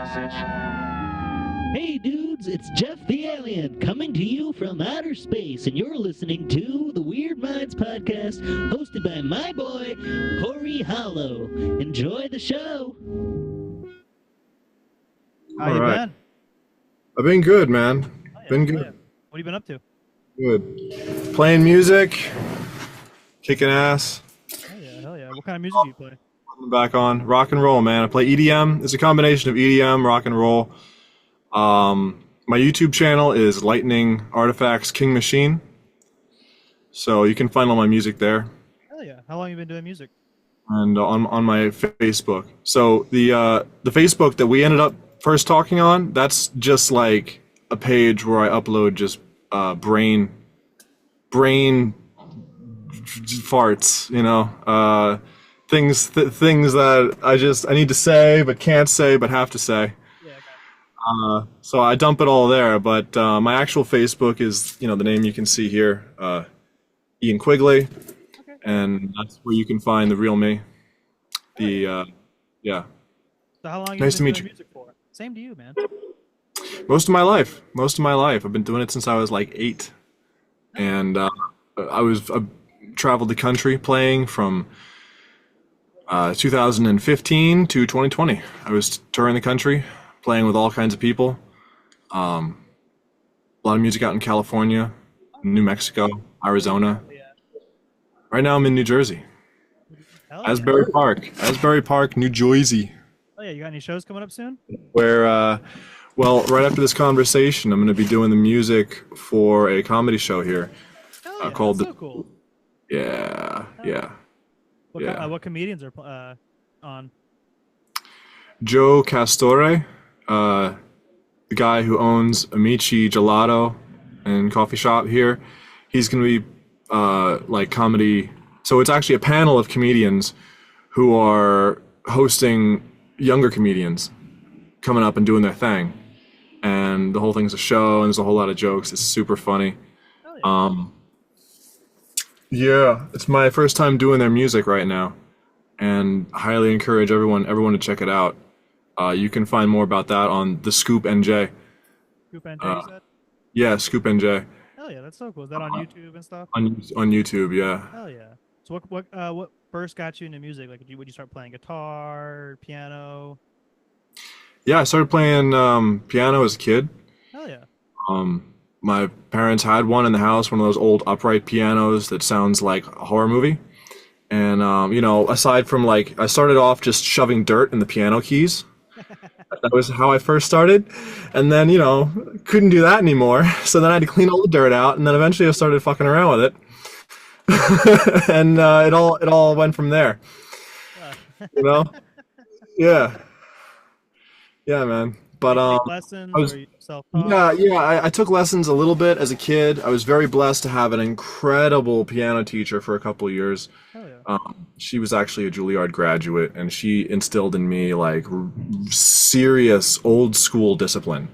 Hey dudes, it's Jeff the Alien coming to you from outer space, and you're listening to the Weird Minds podcast hosted by my boy, Corey Hollow. Enjoy the show. How you been? I've been good, man. Been good. Yeah. What have you been up to? Good. Playing music, kicking ass. Hell yeah. What kind of music do you play? I'm back on rock and roll, man. I play EDM. It's a combination of EDM, rock and roll. My YouTube channel is Lightning Artifacts King Machine. So you can find all my music there. Hell yeah. How long have you been doing music? And on my Facebook. So the Facebook that we ended up first talking on, that's just like a page where I upload just brain farts, you know, things that I need to say but can't say but have to say. Yeah, So I dump it all there, but my actual Facebook is, you know, the name you can see here, Ian Quigley, okay. and that's where you can find the real me. Yeah. So how long have Nice to you been meet doing you. music for? Same to you, man. Most of my life. I've been doing it since I was like 8, and I traveled the country playing from 2015 to 2020. I was touring the country, playing with all kinds of people. A lot of music out in California, New Mexico, Arizona. Yeah. Right now I'm in New Jersey. Hell Asbury Park, New Jersey. yeah. You got any shows coming up soon? Where, well, right after this conversation, I'm going to be doing the music for a comedy show here. Hell yeah. Called That's so cool. Yeah. What comedians are on? Joe Castore, the guy who owns Amici Gelato and coffee shop here, he's going to be like comedy. So it's actually a panel of comedians who are hosting younger comedians coming up and doing their thing. And the whole thing's a show, and there's a whole lot of jokes. It's super funny. Hell yeah. Yeah, it's my first time doing their music right now, and I highly encourage everyone to check it out. You can find more about that on the Scoop NJ. Scoop and you said? Yeah, Scoop NJ Hell yeah, that's so cool. Is that on YouTube and stuff? on YouTube. Yeah. Hell yeah. So what first got you into music? Like, would you start playing guitar, piano? Yeah, I started playing piano as a kid. Hell yeah. My parents had one in the house, one of those old upright pianos that sounds like a horror movie. And you know, aside from like, I started off just shoving dirt in the piano keys. That was how I first started. And then, you know, couldn't do that anymore. So then I had to clean all the dirt out, and then eventually I started fucking around with it. And it all went from there. You know? Yeah. Yeah, man. But Take lessons I was, or you self-taught? I took lessons a little bit as a kid. I was very blessed to have an incredible piano teacher for a couple of years. Hell yeah. She was actually a Juilliard graduate, and she instilled in me like serious old school discipline.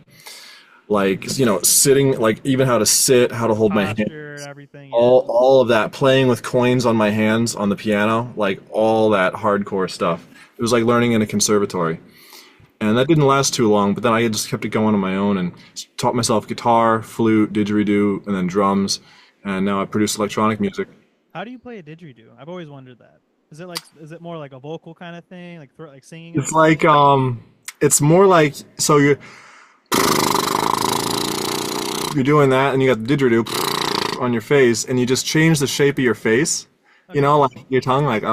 Like, you know, sitting, like even how to sit, how to hold my hand, Posture, everything. Yeah. all of that, playing with coins on my hands on the piano, like all that hardcore stuff. It was like learning in a conservatory. And that didn't last too long, but then I just kept it going on my own and taught myself guitar, flute, didgeridoo, and then drums. And now I produce electronic music. How do you play a didgeridoo? I've always wondered that. Is it more like a vocal kind of thing, like singing? It's like it's more like, so you're doing that, and you got the didgeridoo on your face, and you just change the shape of your face. Okay. You know, like your tongue, like you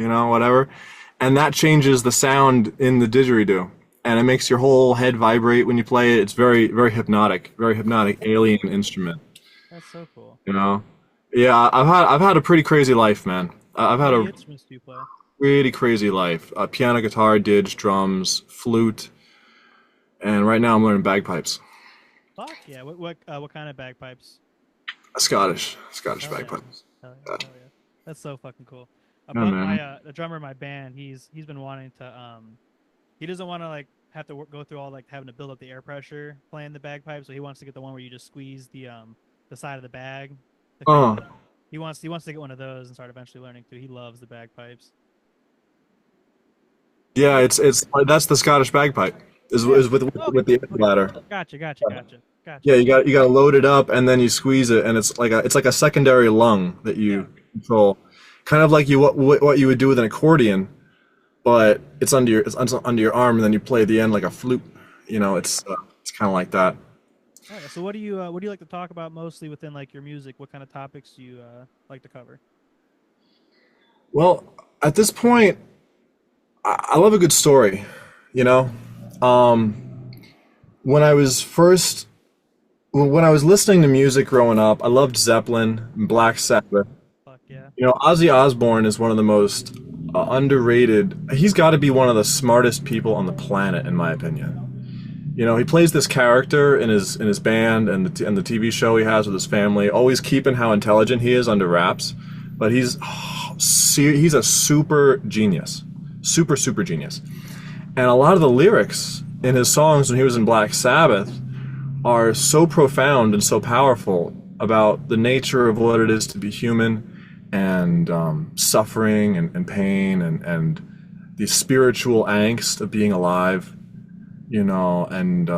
know, whatever. And that changes the sound in the didgeridoo, and it makes your whole head vibrate when you play it. It's very, very hypnotic alien instrument. That's so cool. You know, yeah, I've had a pretty crazy life, man. I've had What a instruments do you play? really crazy life. Piano, guitar, didge, drums, flute, and right now I'm learning bagpipes. Fuck yeah! What kind of bagpipes? Scottish Hell yeah. bagpipes. Hell yeah. That's so fucking cool. Yeah, man. The drummer in my band, he's been wanting to he doesn't want to like have to go through all like having to build up the air pressure playing the bagpipe, so he wants to get the one where you just squeeze the side of the bag. Oh, He wants to get one of those and start eventually learning too. He loves the bagpipes. Yeah, it's that's the Scottish bagpipe. Yeah. Is with Okay. the air Okay. bladder. Gotcha. Yeah, you got to load it up and then you squeeze it, and it's like a secondary lung that Yeah. you control, kind of like what you would do with an accordion, but it's under your arm, and then you play the end like a flute. You know, it's kind of like that. Oh yeah. So what do you like to talk about mostly within like your music? What kind of topics do you like to cover? Well, at this point, I love a good story. You know, um, when I was first when I was listening to music growing up, I loved Zeppelin and Black Sabbath. Fuck yeah. You know, Ozzy Osbourne is one of the most underrated. He's got to be one of the smartest people on the planet, in my opinion. You know, he plays this character in his band and and the TV show he has with his family, always keeping how intelligent he is under wraps. But he's a super genius, super genius. And a lot of the lyrics in his songs when he was in Black Sabbath are so profound and so powerful about the nature of what it is to be human and suffering and pain and the spiritual angst of being alive, you know, and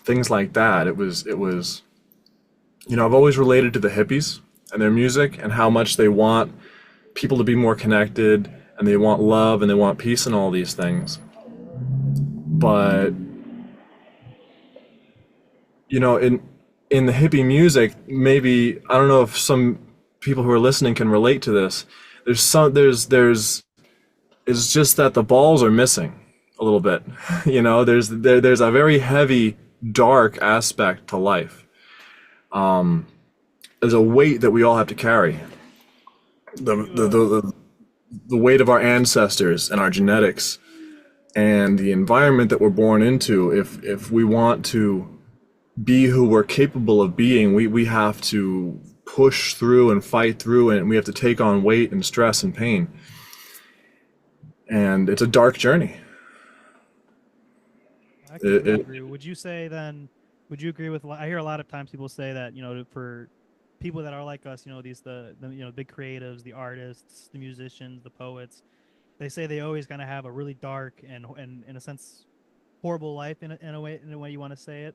things like that. You know, I've always related to the hippies and their music and how much they want people to be more connected and they want love and they want peace and all these things. But you know, in the hippie music, maybe I don't know if some people who are listening can relate to this. There's it's just that the balls are missing a little bit. You know, there's a very heavy, dark aspect to life. There's a weight that we all have to carry. The weight of our ancestors and our genetics and the environment that we're born into. If we want to be who we're capable of being, we have to push through and fight through, and we have to take on weight and stress and pain. And it's a dark journey. I It, completely it, agree. Would you say then? Would you agree with? I hear a lot of times people say that for people that are like us, these the big creatives, the artists, the musicians, the poets. They say they always kind of have a really dark and in a sense horrible life in a way you want to say it.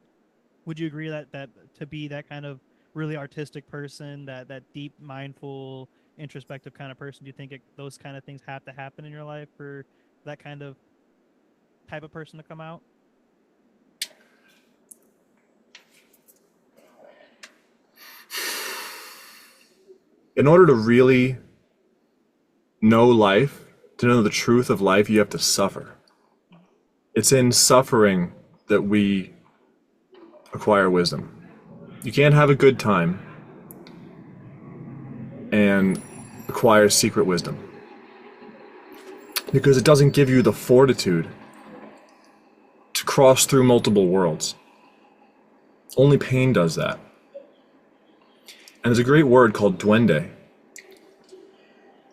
Would you agree that to be that kind of really artistic person, that deep, mindful, introspective kind of person, do you think those kind of things have to happen in your life for that kind of type of person to come out? in order to really know life, to know the truth of life, you have to suffer. It's in suffering that we acquire wisdom. You can't have a good time and acquire secret wisdom because it doesn't give you the fortitude to cross through multiple worlds. Only pain does that. And there's a great word called duende.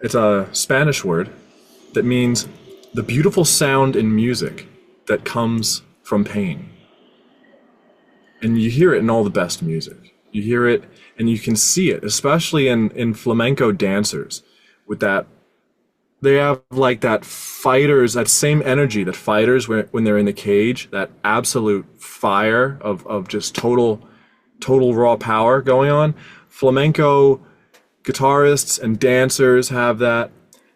It's a Spanish word that means the beautiful sound in music that comes from pain. And you hear it in all the best music. You hear it and you can see it, especially in flamenco dancers with that. They have like that fighters, that same energy that fighters when they're in the cage, that absolute fire of just total raw power going on. Flamenco guitarists and dancers have that.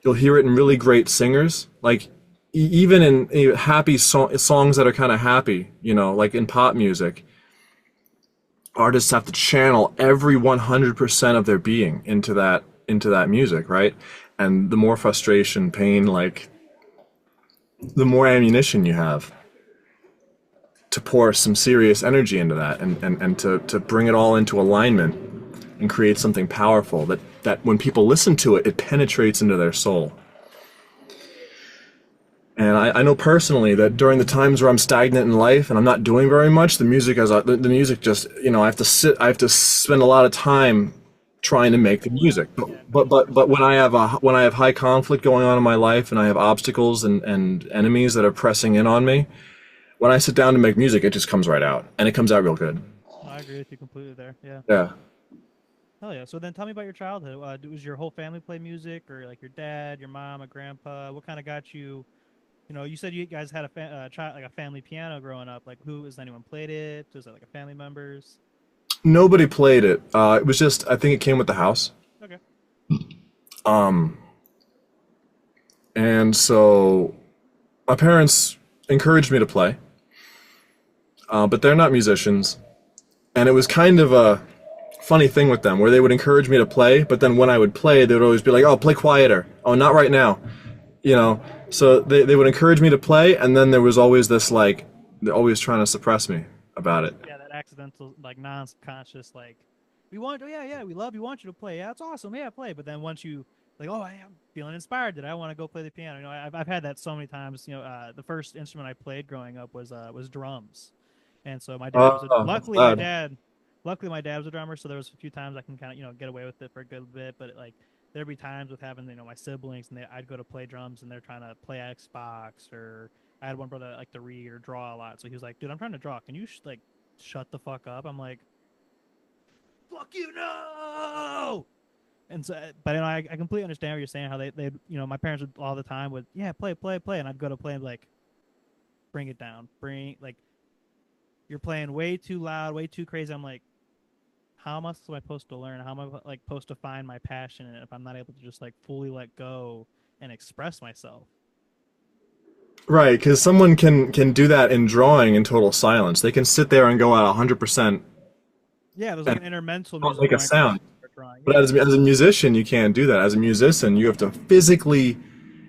You'll hear it in really great singers, like even in happy songs that are kind of happy, you know, like in pop music. Artists have to channel every 100% of their being into that music, right? And the more frustration, pain, like the more ammunition you have to pour some serious energy into that and to bring it all into alignment and create something powerful that when people listen to it, it penetrates into their soul. And I know personally that during the times where I'm stagnant in life and I'm not doing very much, the music just, you know, I have to spend a lot of time trying to make the music. But when I have high conflict going on in my life and I have obstacles and enemies that are pressing in on me, when I sit down to make music, it just comes right out and it comes out real good. No, I agree with you completely there. Yeah. Yeah. Hell yeah. So then tell me about your childhood. Was your whole family play music, or like your dad, your mom, a grandpa? What kind of got you You know, you said you guys had a child, like a family piano growing up. Like, who has anyone played it? Was it like a family members? Nobody played it. It was just, I think it came with the house. Okay. Um, and so my parents encouraged me to play, but they're not musicians. And it was kind of a funny thing with them where they would encourage me to play, but then when I would play, they would always be like, oh, play quieter. Oh, not right now. You know, so they would encourage me to play, and then there was always this, like, they're always trying to suppress me about it. Yeah, that accidental, like non-conscious, like, we want, oh yeah, we love you, want you to play. Yeah, it's awesome. Yeah, play. But then once you, like, oh, I am feeling inspired. Did I want to go play the piano? You know, I've had that so many times. You know, the first instrument I played growing up was drums, and so my dad was That's loud. luckily my dad was a drummer, so there was a few times I can kind of, you know, get away with it for a good bit. But like there'd be times with having, you know, my siblings, and I'd go to play drums and they're trying to play Xbox, or I had one brother that liked to read or draw a lot, so he was like, dude, I'm trying to draw, can you like shut the fuck up? I'm like, fuck you, no. And so, but you know, I completely understand what you're saying, how they you know, my parents would all the time would, yeah, play, and I'd go to play and be like, bring it down, bring, like, you're playing way too loud, way too crazy. I'm like, how else am I supposed to learn? How am I like supposed to find my passion in it if I'm not able to just like fully let go and express myself? Right, because someone can do that in drawing in total silence. They can sit there and go at 100% Yeah, there's like an intermental not music make a going on sound. for drawing. But Yeah. as a musician, you can't do that. As a musician, you have to physically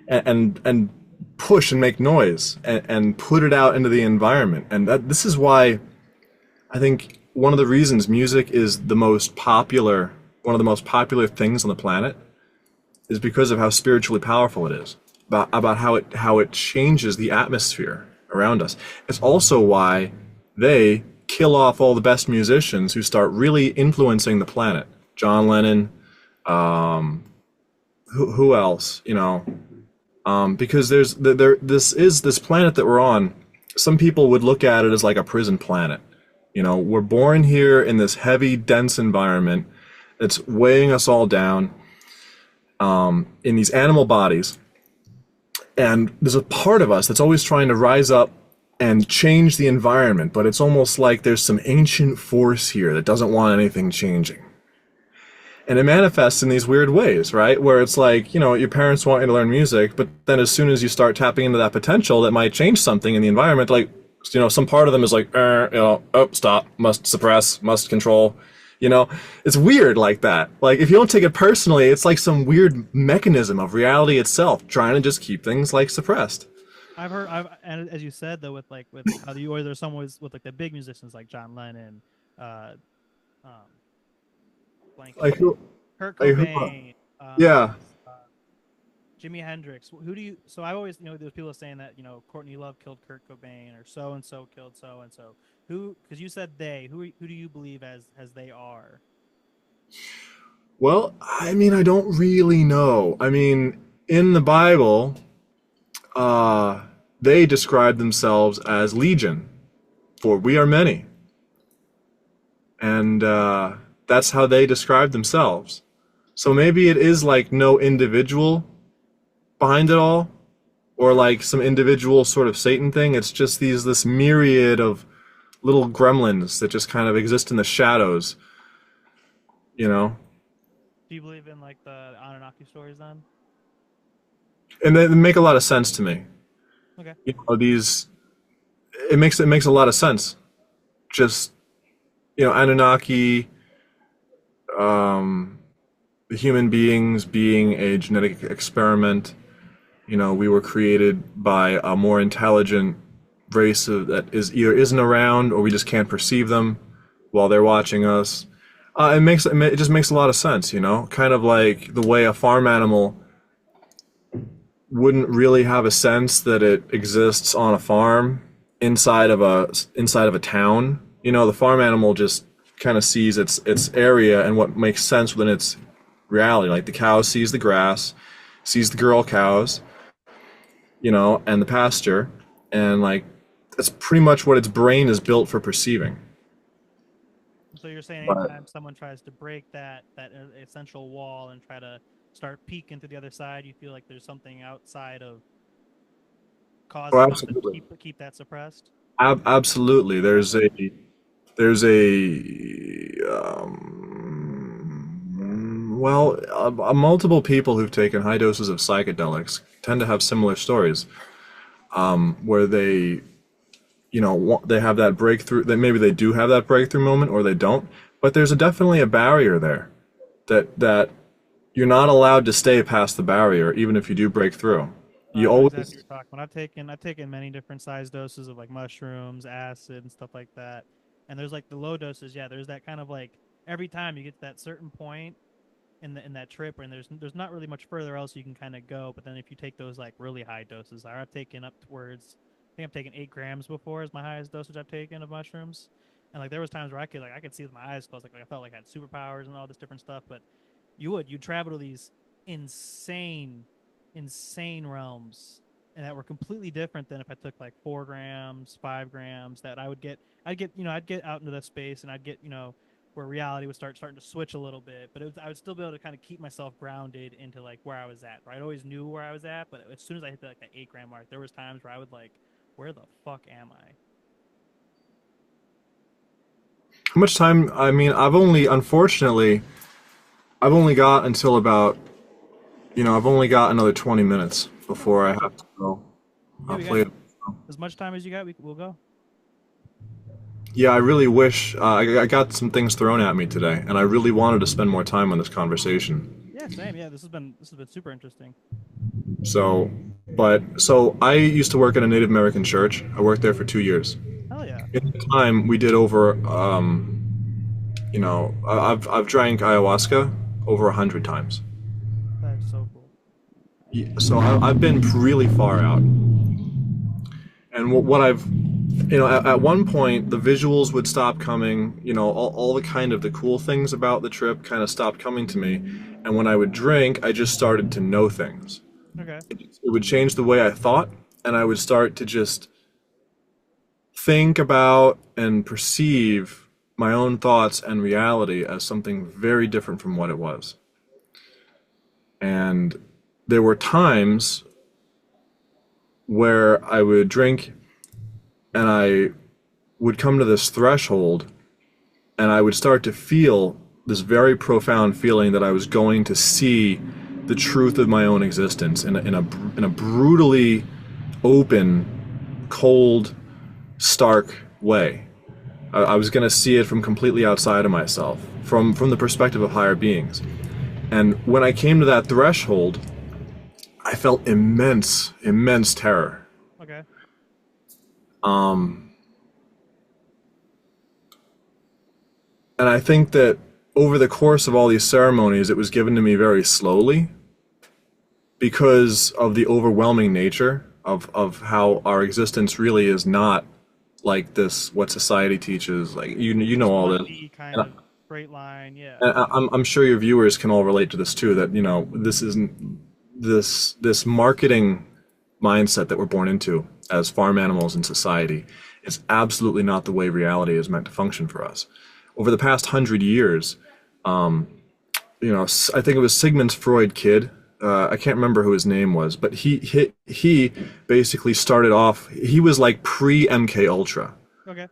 and push and make noise and put it out into the environment. And this is why I think one of the reasons music is one of the most popular things on the planet, is because of how spiritually powerful it is. About how it changes the atmosphere around us. It's also why they kill off all the best musicians who start really influencing the planet. John Lennon, who else? You know, because this planet that we're on. Some people would look at it as like a prison planet. You know, we're born here in this heavy, dense environment that's weighing us all down, in these animal bodies. And there's a part of us that's always trying to rise up and change the environment, but it's almost like there's some ancient force here that doesn't want anything changing. And it manifests in these weird ways, right? Where it's like, you know, your parents want you to learn music, but then as soon as you start tapping into that potential that might change something in the environment, like, you know, some part of them is like, you know, oh, stop, must suppress, must control. You know, it's weird like that. Like, if you don't take it personally, it's like some weird mechanism of reality itself trying to just keep things like suppressed. And as you said though, with how you always, there's some always with like the big musicians like John Lennon, uh, um, blanking Like on who? Kurt Like who? Cobain, Yeah. uh, Jimi Hendrix. Who do you? So I always, you know, there's people saying that, you know, Courtney Love killed Kurt Cobain, or so and so killed so and so. Who? Because you said they. Who do you believe as they are? Well, I mean, I don't really know. I mean, in the Bible, uh, they describe themselves as legion, for we are many. And that's how they describe themselves. So maybe it is like no individual behind it all, or like some individual sort of Satan thing. It's just this myriad of little gremlins that just kind of exist in the shadows, you know? Do you believe in like the Anunnaki stories then? And they make a lot of sense to me. Okay. You know, it makes a lot of sense. Just, you know, Anunnaki, um, the human beings being a genetic experiment. You know, we were created by a more intelligent race that either isn't around, or we just can't perceive them while they're watching us. It just makes a lot of sense, you know, kind of like the way a farm animal wouldn't really have a sense that it exists on a farm inside of a town. You know, the farm animal just kind of sees its area and what makes sense within its reality. Like the cow sees the grass, sees the girl cows, you know, and the pasture, and like that's pretty much what its brain is built for perceiving. So you're saying But anytime someone tries to break that essential wall and try to start peeking to the other side, you feel like there's something outside of cause Oh, enough to absolutely. keep that suppressed? Absolutely. Well, multiple people who've taken high doses of psychedelics tend to have similar stories, where they, they have that breakthrough, that maybe they do have that breakthrough moment or they don't, but there's definitely a barrier there that you're not allowed to stay past the barrier, even if you do break through. I You know exactly what always, you're talking about. I've taken many different size doses of like mushrooms, acid, and stuff like that. And there's like the low doses. Yeah, there's that kind of like every time you get to that certain point in that trip, and there's not really much further else you can kind of go. But then if you take those like really high doses, I've taken up towards, I think I've taken 8 grams before is my highest dosage I've taken of mushrooms. And like there was times where I could see with my eyes closed, like I felt like I had superpowers and all this different stuff. But you travel to these insane, insane realms, and that were completely different than if I took like 4 grams, 5 grams. That I'd get out into that space, and I'd get where reality would starting to switch a little bit, but I would still be able to kind of keep myself grounded into like where I was at. Right, I always knew where I was at, but as soon as I hit like that 8 gram mark, there was times where I would like, where the fuck am I? how much time? I mean, unfortunately, I've only got until about, I've only got another 20 minutes before I Okay, so have to go yeah, we got play. as much time as you got. We'll go. Yeah, I really wish I got some things thrown at me today, and I really wanted to spend more time on this conversation. Yeah, same. Yeah, this has been super interesting. So, so I used to work in a Native American church. I worked there for 2 years. Hell yeah, In the time, we did over, I've drank ayahuasca over 100 times. that is so cool. So I've been really far out. And what I've, at one point the visuals would stop coming, all the kind of the cool things about the trip kind of stopped coming to me. And when I would drink, I just started to know things. Okay. It would change the way I thought, and I would start to just think about and perceive my own thoughts and reality as something very different from what it was. And there were times where I would drink and I would come to this threshold and I would start to feel this very profound feeling that I was going to see the truth of my own existence in a brutally open, cold, stark way. I was going to see it from completely outside of myself, from the perspective of higher beings. And when I came to that threshold, I felt immense, immense terror. Okay. Um, and I think that over the course of all these ceremonies, it was given to me very slowly because of the overwhelming nature of how our existence really is not like this, what society teaches. Like, you know This all one this. D kind And of straight line. Yeah. I'm sure your viewers can all relate to this too, that, this isn't this marketing mindset that we're born into as farm animals in society is absolutely not the way reality is meant to function for us. Over the past 100 years, I think it was Sigmund Freud kid. I can't remember who his name was, but he basically started off. He was like pre MK Ultra, Okay.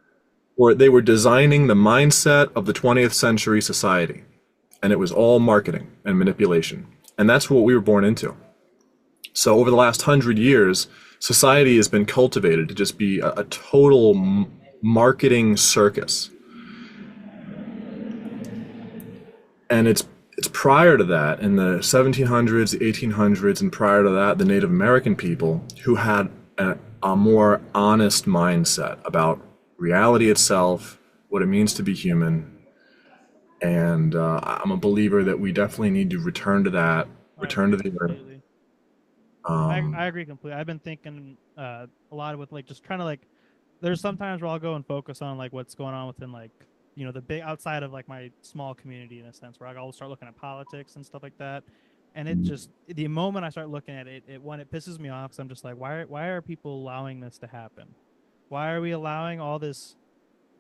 where they were designing the mindset of the 20th century society, and it was all marketing and manipulation, and that's what we were born into. So over the last 100 years, society has been cultivated to just be a total marketing circus. And it's prior to that, in the 1700s, the 1800s, and prior to that, the Native American people who had a more honest mindset about reality itself, what it means to be human. And I'm a believer that we definitely need to return to that, I return to agree the earth. completely. Um, I agree completely. I've been thinking a lot with like just trying to like. There's sometimes where I'll go and focus on like what's going on within like the big outside of like my small community in a sense where I'll start looking at politics and stuff like that, and it just the moment I start looking at it, it pisses me off because I'm just like why are people allowing this to happen? Why are we allowing all this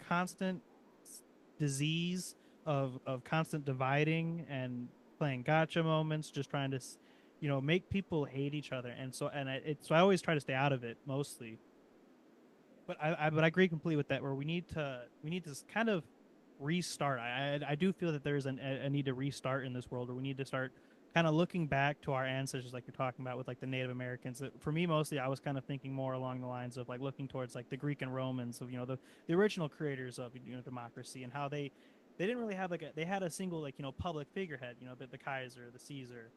constant disease of constant dividing and playing gotcha moments, just trying to make people hate each other. And so I always try to stay out of it mostly. But I agree completely with that, where we need to kind of restart. I do feel that there's a need to restart in this world, where we need to start kind of looking back to our ancestors, like you're talking about with like the Native Americans. For me, mostly, I was kind of thinking more along the lines of like looking towards like the Greek and Romans, of the original creators of democracy, and how they didn't really have they had a single like public figurehead, the Kaiser, the Caesar,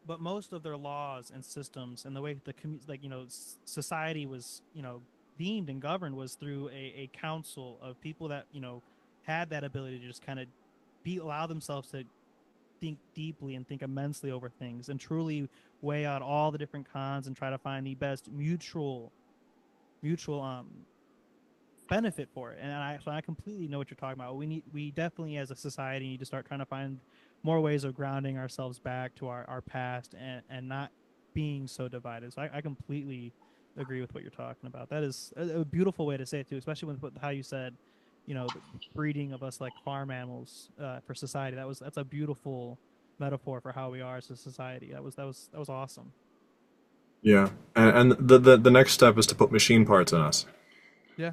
but most of their laws and systems and the way the society was deemed and governed was through a council of people that had that ability to just kind of allow themselves to think deeply and think immensely over things, and truly weigh out all the different cons and try to find the best mutual benefit for it. And I completely know what you're talking about. We definitely as a society need to start trying to find more ways of grounding ourselves back to our past, and not being so divided. So I completely agree with what you're talking about. That is a beautiful way to say it too, especially with how you said the breeding of us like farm animals for society. That's a beautiful metaphor for how we are as a society. That was awesome. Yeah, and the next step is to put machine parts in us. Yeah.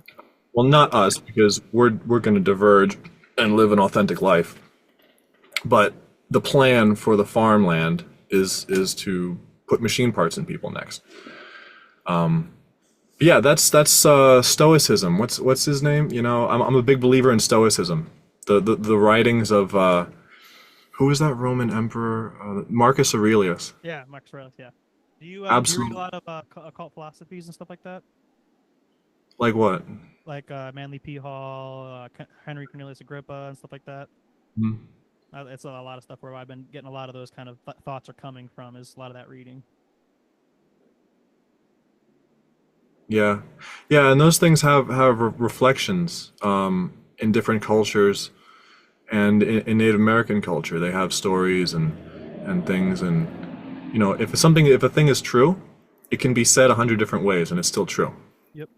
Well, not us, because we're going to diverge and live an authentic life. But the plan for the farmland is to put machine parts in people next. Yeah, that's Stoicism. What's his name? I'm a big believer in Stoicism. The writings of who is that Roman emperor? Marcus Aurelius. Yeah, Marcus Aurelius. Yeah. Do you read a lot of occult philosophies and stuff like that? Like what? Like Manly P. Hall, Henry Cornelius Agrippa, and stuff like that. Mhm. It's a lot of stuff where I've been getting a lot of those kind of thoughts are coming from, is a lot of that reading. Yeah, and those things have reflections in different cultures, and in Native American culture, they have stories and things, and if a thing is true, it can be said 100 different ways, and it's still true. Yep.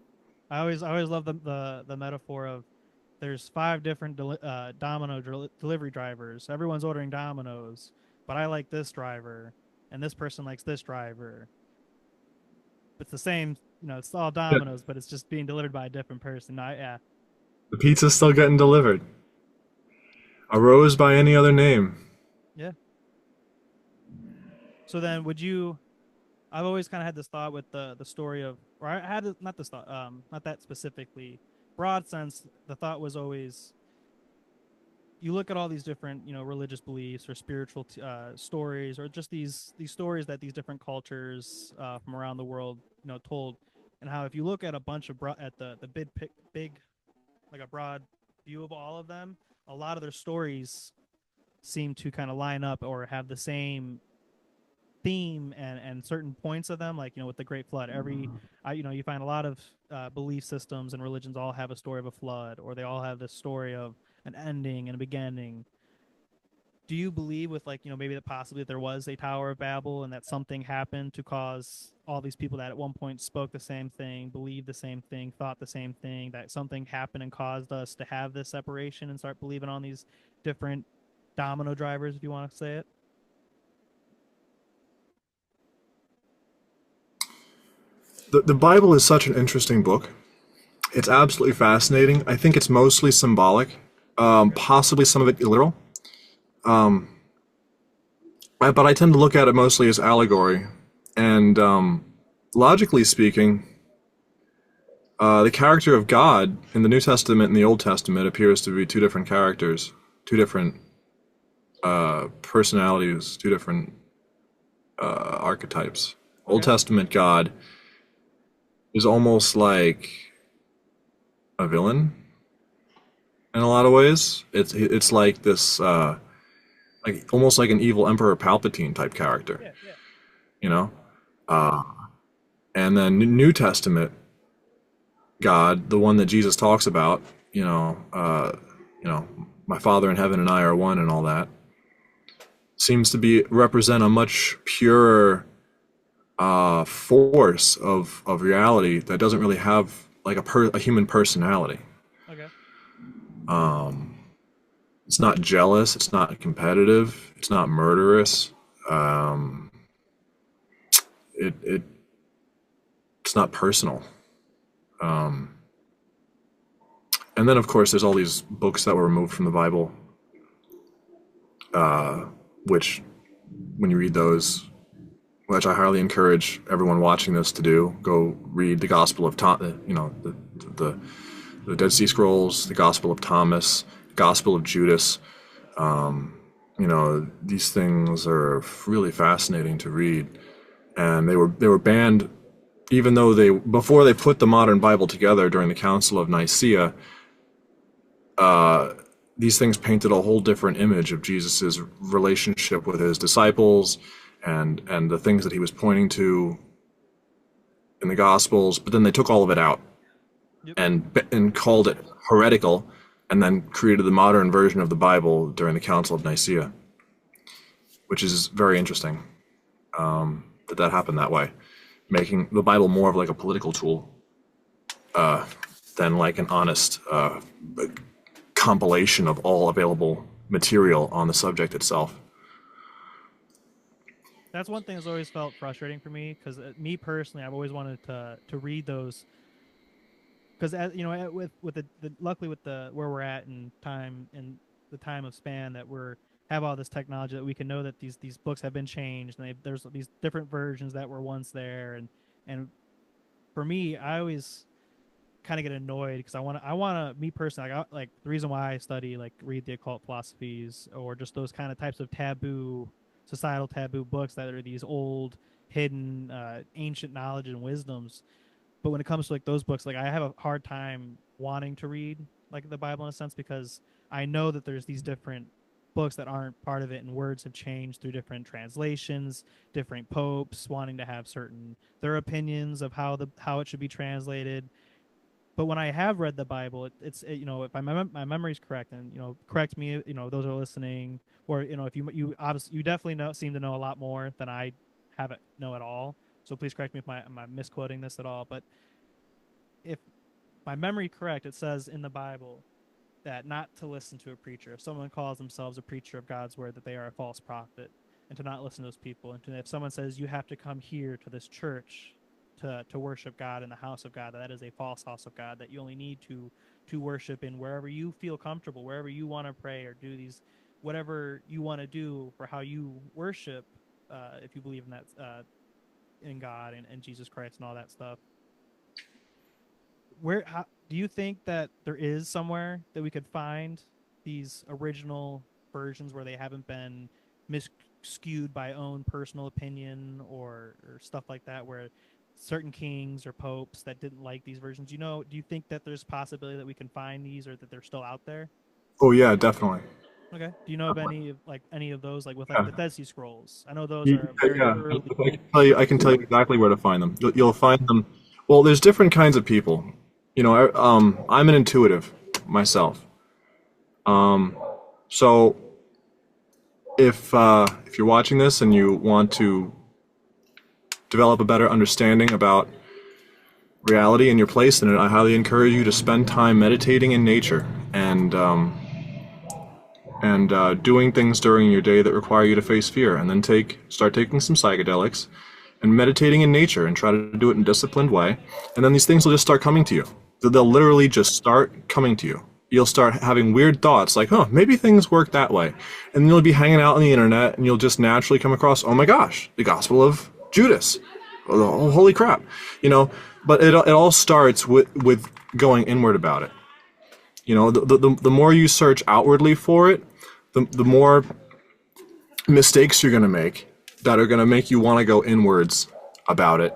I always love the metaphor of there's 5 different delivery drivers. Everyone's ordering Domino's, but I like this driver, and this person likes this driver. It's the same, it's all Domino's, but it's just being delivered by a different person. Yeah. The pizza's still getting delivered. A rose by any other name. Yeah. So then, I've always kind of had this thought with the story of, or I had not this thought, not that specifically, broad sense. The thought was always, you look at all these different, religious beliefs or spiritual stories, or just these stories that these different cultures from around the world, told, and how if you look at a bunch of at the big, like a broad view of all of them, a lot of their stories seem to kind of line up or have the same theme and certain points of them, like with the Great Flood. You find a lot of belief systems and religions all have a story of a flood, or they all have this story of an ending and a beginning. Do you believe with maybe that possibly there was a Tower of Babel, and that something happened to cause all these people that at one point spoke the same thing, believed the same thing, thought the same thing, that something happened and caused us to have this separation and start believing on these different domino drivers, if you want to say it? The Bible is such an interesting book. It's absolutely fascinating. I think it's mostly symbolic, possibly some of it literal. But I tend to look at it mostly as allegory. And logically speaking, the character of God in the New Testament and the Old Testament appears to be 2 different characters, 2 different personalities, 2 different archetypes. Okay. Old Testament God is almost like a villain in a lot of ways. It's like this, like almost like an evil Emperor Palpatine type character. Yeah. And then New Testament God, the one that Jesus talks about, my Father in heaven and I are one, and all that, seems to represent a much purer force of reality that doesn't really have like a human personality. Okay. It's not jealous. It's not competitive. It's not murderous. it's not personal. And then, of course, there's all these books that were removed from the Bible, which, when you read those, which I highly encourage everyone watching this to do, go read the Gospel of the Dead Sea Scrolls, the Gospel of Thomas, Gospel of Judas. These things are really fascinating to read, and they were banned, even though before they put the modern Bible together during the Council of Nicaea. These things painted a whole different image of Jesus's relationship with his disciples and the things that he was pointing to in the Gospels. But then they took all of it out. Yep. and called it heretical, and then created the modern version of the Bible during the Council of Nicaea, which is very interesting that happened that way, making the Bible more of like a political tool than like an honest compilation of all available material on the subject itself. That's one thing that's always felt frustrating for me, because me personally, I've always wanted to read those, because with the luckily with the where we're at in time and the time of span that we're have all this technology, that we can know that these books have been changed, and there's these different versions that were once there, and for me, I always kind of get annoyed, because I want to me personally, like the reason why I read the occult philosophies, or just those kind of types of societal taboo books that are these old hidden ancient knowledge and wisdoms. But when it comes to like those books, like I have a hard time wanting to read like the Bible in a sense, because I know that there's these different books that aren't part of it, and words have changed through different translations, different popes wanting to have their opinions of how it should be translated. But when I have read the Bible, it's if my memory is correct, and correct me, those are listening, or if you obviously you definitely seem to know a lot more than I know at all. So please correct me if I'm misquoting this at all. But if my memory correct, it says in the Bible that not to listen to a preacher. If someone calls themselves a preacher of God's word, that they are a false prophet, and to not listen to those people. And if someone says you have to come here to this church to worship God in the house of God, that is a false house of God, that you only need to worship in wherever you feel comfortable, wherever you want to pray or do these whatever you want to do for how you worship, if you believe in that in God and Jesus Christ and all that stuff. How do you think that there is somewhere that we could find these original versions where they haven't been skewed by own personal opinion or stuff like that, where certain kings or popes that didn't like these versions? Do you think that there's possibility that we can find these, or that they're still out there? Oh yeah, definitely. Okay. Do you know of any of those, like with like the Dead Sea Scrolls? I know those are very early. I can tell you exactly where to find them. You'll find them. Well, there's different kinds of people. I'm an intuitive myself. So if you're watching this and you want to develop a better understanding about reality and your place in it, I highly encourage you to spend time meditating in nature and doing things during your day that require you to face fear, and then start taking some psychedelics and meditating in nature, and try to do it in a disciplined way. And then these things will just start coming to you. They'll literally just start coming to you. You'll start having weird thoughts like, oh, maybe things work that way. And then you'll be hanging out on the internet, and you'll just naturally come across, oh my gosh, the Gospel of Judas. Oh, holy crap. But it all starts with going inward about it. The more you search outwardly for it, the more mistakes you're going to make that are going to make you want to go inwards about it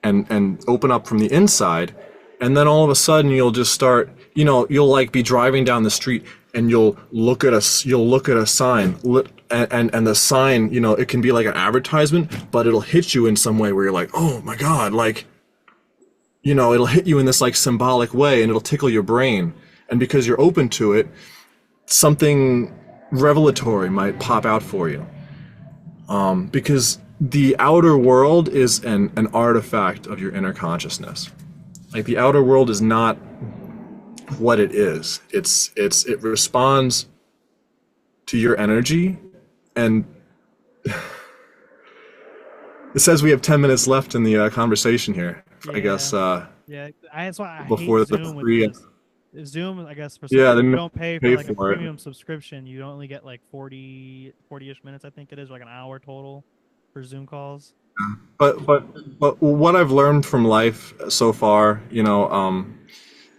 and open up from the inside. And then all of a sudden you'll just start, you'll like be driving down the street, and you'll look at a sign, and the sign, it can be like an advertisement, but it'll hit you in some way where you're like, oh my God, like, it'll hit you in this like symbolic way, and it'll tickle your brain. And because you're open to it, something revelatory might pop out for you. Because the outer world is an artifact of your inner consciousness. Like, the outer world is not what it is. It responds to your energy, and It says we have 10 minutes left in the conversation here. I guess Yeah, that's why I before hate the Zoom with free. this. Zoom, I guess, for some Yeah, people, they you don't pay for pay like a for it. premium subscription. You only get like 40-ish minutes, I think it is, like an hour total for Zoom calls. But what I've learned from life so far,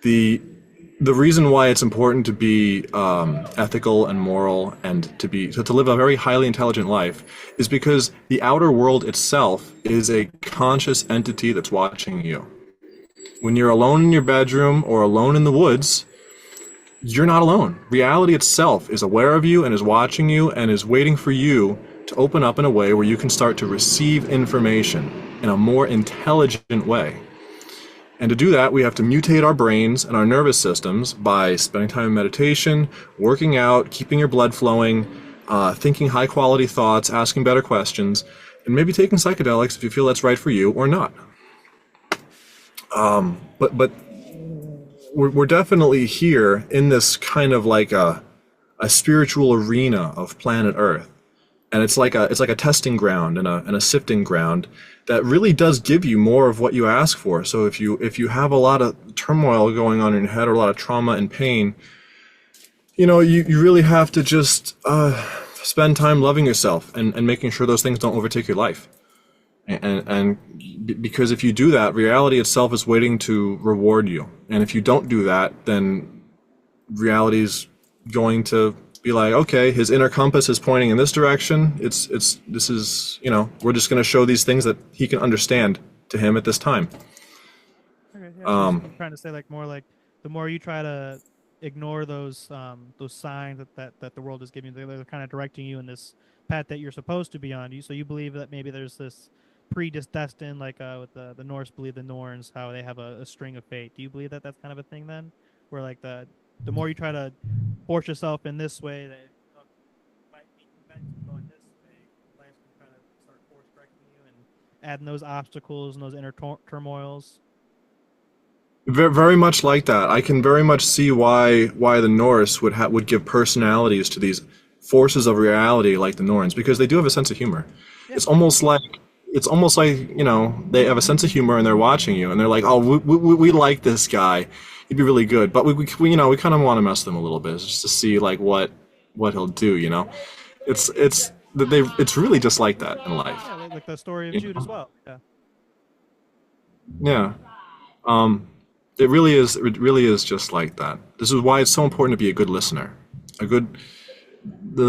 the the reason why it's important to be ethical and moral and to live a very highly intelligent life is because the outer world itself is a conscious entity that's watching you. When you're alone in your bedroom or alone in the woods, you're not alone. Reality itself is aware of you and is watching you and is waiting for you to open up in a way where you can start to receive information in a more intelligent way. And to do that, we have to mutate our brains and our nervous systems by spending time in meditation, working out, keeping your blood flowing, thinking high quality thoughts, asking better questions, and maybe taking psychedelics if you feel that's right for you or not. But we're definitely here in this kind of like a spiritual arena of planet Earth. And it's like a testing ground and a sifting ground that really does give you more of what you ask for. So if you have a lot of turmoil going on in your head or a lot of trauma and pain, you really have to just spend time loving yourself and making sure those things don't overtake your life. And because if you do that, reality itself is waiting to reward you. And if you don't do that, then reality is going to be like, okay, his inner compass is pointing in this direction. This is, we're just going to show these things that he can understand to him at this time. Okay, yeah, I'm trying to say like more like the more you try to ignore those signs that the world is giving you, they're kind of directing you in this path that you're supposed to be on. So you believe that maybe there's this predestined, like with the Norse believe the Norns, how they have a string of fate. Do you believe that that's kind of a thing then, where like the more you try to force yourself in this way, that might be meant to go in this way, life can kind of start force correcting you and adding those obstacles and those inner turmoils? Very much like that. I can very much see why the Norse would give personalities to these forces of reality like the Norns, because they do have a sense of humor. Yeah. It's almost like they have a sense of humor and they're watching you and they're like, oh, we like this guy, he'd be really good, but we kind of want to mess with him a little bit just to see like what he'll do. It's really just like that in life. Yeah, like the story of Jude as well. Yeah. It really is just like that. This is why it's so important to be a good listener. The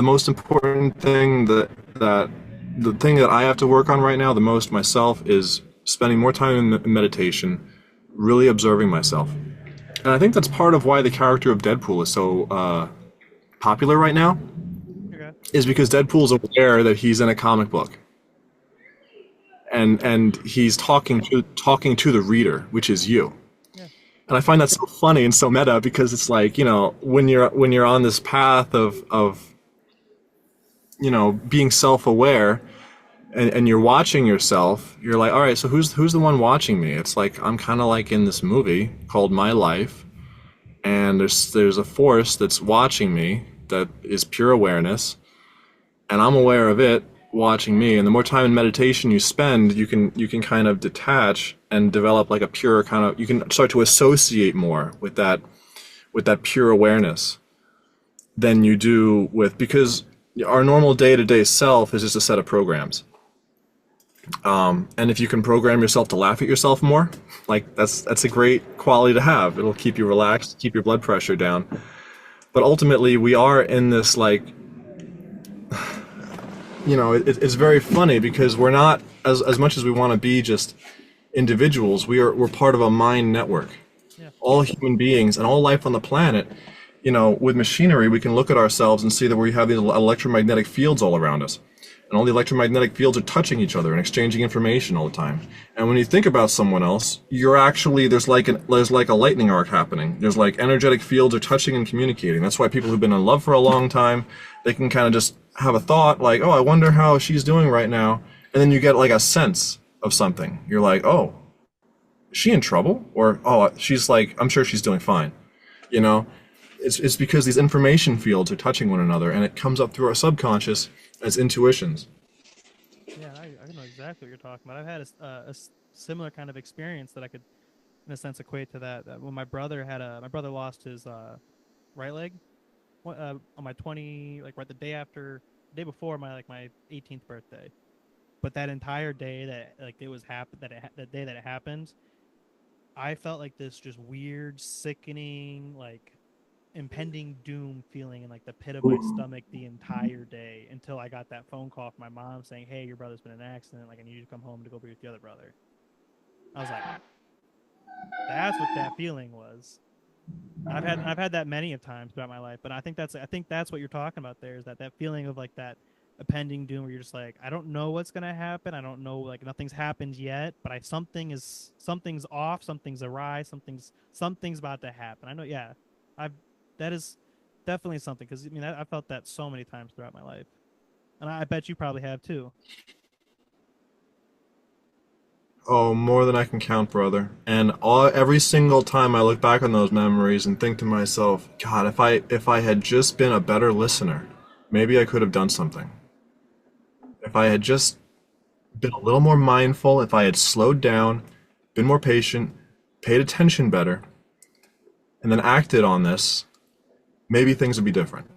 most important thing the thing that I have to work on right now the most myself is spending more time in meditation, really observing myself. And I think that's part of why the character of Deadpool is so popular right now, is because Deadpool's aware that he's in a comic book. And he's talking to the reader, which is you. And I find that so funny and so meta, because it's like, when you're on this path of being self-aware and you're watching yourself, you're like, all right, so who's the one watching me? It's like, I'm kind of like in this movie called My Life, and there's a force that's watching me that is pure awareness, and I'm aware of it watching me. And the more time in meditation you spend, you can kind of detach and develop like a pure kind of, you can start to associate more with that pure awareness than you do because our normal day-to-day self is just a set of programs. And if you can program yourself to laugh at yourself more, like that's a great quality to have. It'll keep you relaxed, keep your blood pressure down. But ultimately, we are in this like, it's very funny because we're not as much as we want to be just individuals. We're part of a mind network. Yeah. All human beings and all life on the planet. With machinery, we can look at ourselves and see that we have these electromagnetic fields all around us. And all the electromagnetic fields are touching each other and exchanging information all the time. And when you think about someone else, you're actually, there's like a lightning arc happening. There's like energetic fields are touching and communicating. That's why people who've been in love for a long time, they can kind of just have a thought like, oh, I wonder how she's doing right now. And then you get like a sense of something. You're like, oh, is she in trouble? Or, oh, she's like, I'm sure she's doing fine. It's because these information fields are touching one another, and it comes up through our subconscious as intuitions. Yeah, I know exactly exactly what you're talking about. I've had a similar kind of experience that I could, in a sense, equate to that. When my brother lost his right leg on my 20, like right the day after, day before my 18th birthday. But that entire day that like it was that day that it happened, I felt like this just weird, sickening, like impending doom feeling in like the pit of my stomach the entire day until I got that phone call from my mom saying, "Hey, your brother's been in an accident. Like, I need you to come home to go be with the other brother." I was like, "That's what that feeling was." I've had that many of times throughout my life, but I think that's what you're talking about there is that feeling of like that impending doom where you're just like, I don't know what's gonna happen. I don't know, like nothing's happened yet, but something's off, something's awry, something's about to happen. I know, yeah, I've that is definitely something because I mean I felt that so many times throughout my life, and I bet you probably have too. Oh, more than I can count, brother. And every single time I look back on those memories and think to myself, God, if I had just been a better listener, maybe I could have done something. If I had just been a little more mindful, if I had slowed down, been more patient, paid attention better, and then acted on this, maybe things would be different.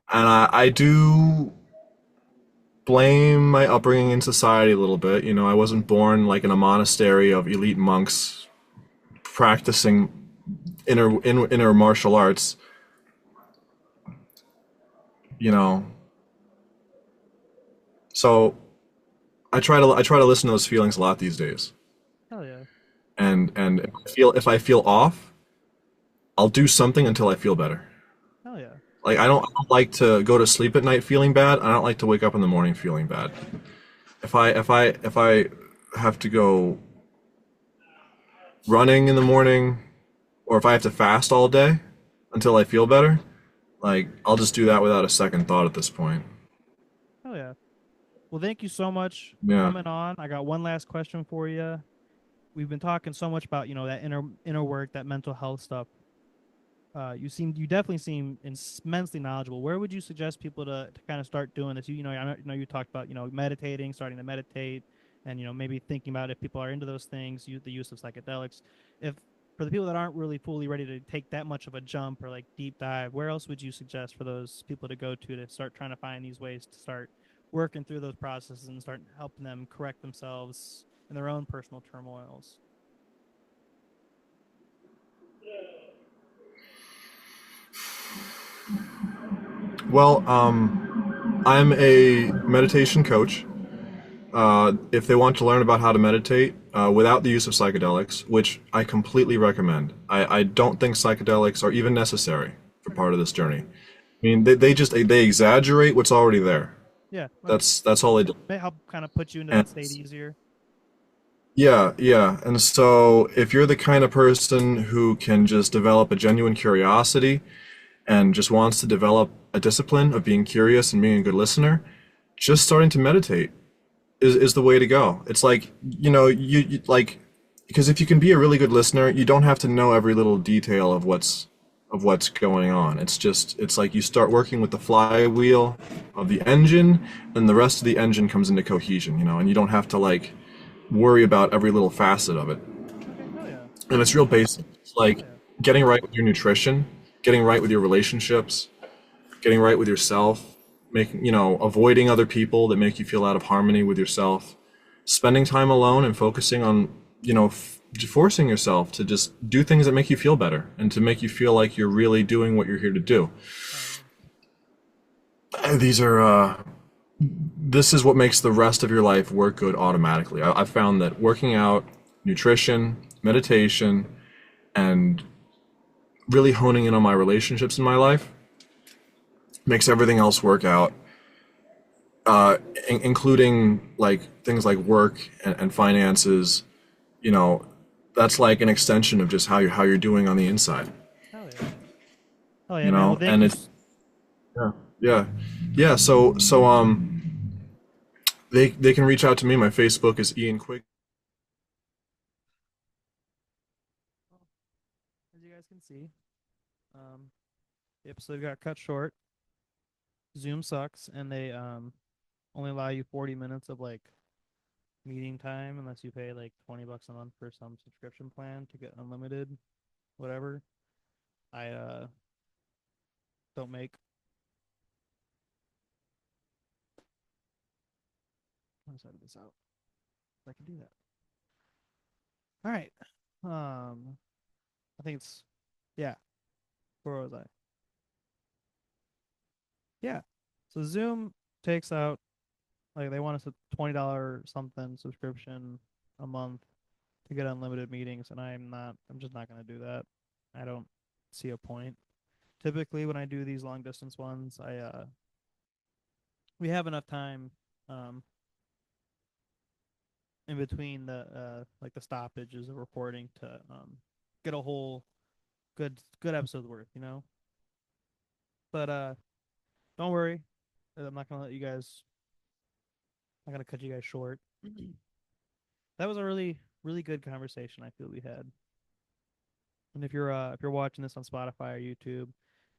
And I do blame my upbringing in society a little bit. You know, I wasn't born like in a monastery of elite monks practicing inner martial arts. You know, so I try to listen to those feelings a lot these days. Hell yeah, And if I feel off, I'll do something until I feel better. hell yeah. Like I don't like to go to sleep at night feeling bad. I don't like to wake up in the morning feeling bad. If I have to go running in the morning, or if I have to fast all day until I feel better, like I'll just do that without a second thought at this point. Hell yeah. Well, thank you so much for Yeah. coming on. I got one last question for you. We've been talking so much about that inner work, that mental health stuff. You definitely seem immensely knowledgeable. Where would you suggest people to kind of start doing this? I know you talked about meditating, starting to meditate, and maybe thinking about if people are into those things, the use of psychedelics. If for the people that aren't really fully ready to take that much of a jump or like deep dive, where else would you suggest for those people to go to start trying to find these ways to start working through those processes and start helping them correct themselves in their own personal turmoils? Well, I'm a meditation coach. If they want to learn about how to meditate without the use of psychedelics, which I completely recommend, I don't think psychedelics are even necessary for Okay. part of this journey. I mean, they exaggerate what's already there. Yeah. Okay. That's all they do. May help kind of put you into And that state easier. yeah, yeah. And so if you're the kind of person who can just develop a genuine curiosity and just wants to develop a discipline of being curious and being a good listener, just starting to meditate is the way to go. It's like, you like, because if you can be a really good listener, you don't have to know every little detail of what's going on. It's like you start working with the flywheel of the engine, and the rest of the engine comes into cohesion, and you don't have to like worry about every little facet of it. Okay. Hell yeah. And it's real basic. It's Hell like yeah. getting right with your nutrition, getting right with your relationships, getting right with yourself, avoiding other people that make you feel out of harmony with yourself, spending time alone and focusing on, forcing yourself to just do things that make you feel better and to make you feel like you're really doing what you're here to do. Hell yeah. These are, this is what makes the rest of your life work good automatically. I've found that working out, nutrition, meditation, and really honing in on my relationships in my life makes everything else work out, including like things like work and finances. You know, that's like an extension of just how you're doing on the inside. Hell yeah. Hell yeah, You man. Well, know, thank and you. it's yeah, yeah, yeah. So they can reach out to me. My Facebook is Ian Quigley. As you guys can see, um, the episode got cut short. Zoom sucks, and they only allow you 40 minutes of like meeting time unless you pay like $20 a month for some subscription plan to get unlimited whatever. I don't make. Let's edit this out. I can do that. All right. I think it's yeah. Where was I? Yeah. So Zoom takes out like they want us a $20 something subscription a month to get unlimited meetings, and I'm just not gonna do that. I don't see a point. Typically when I do these long distance ones, we have enough time um in between the like the stoppages of recording to get a whole good episode's worth, you know? But don't worry. I'm not gonna let you guys I'm not gonna cut you guys short. That was a really good conversation I feel we had. And if you're watching this on Spotify or YouTube,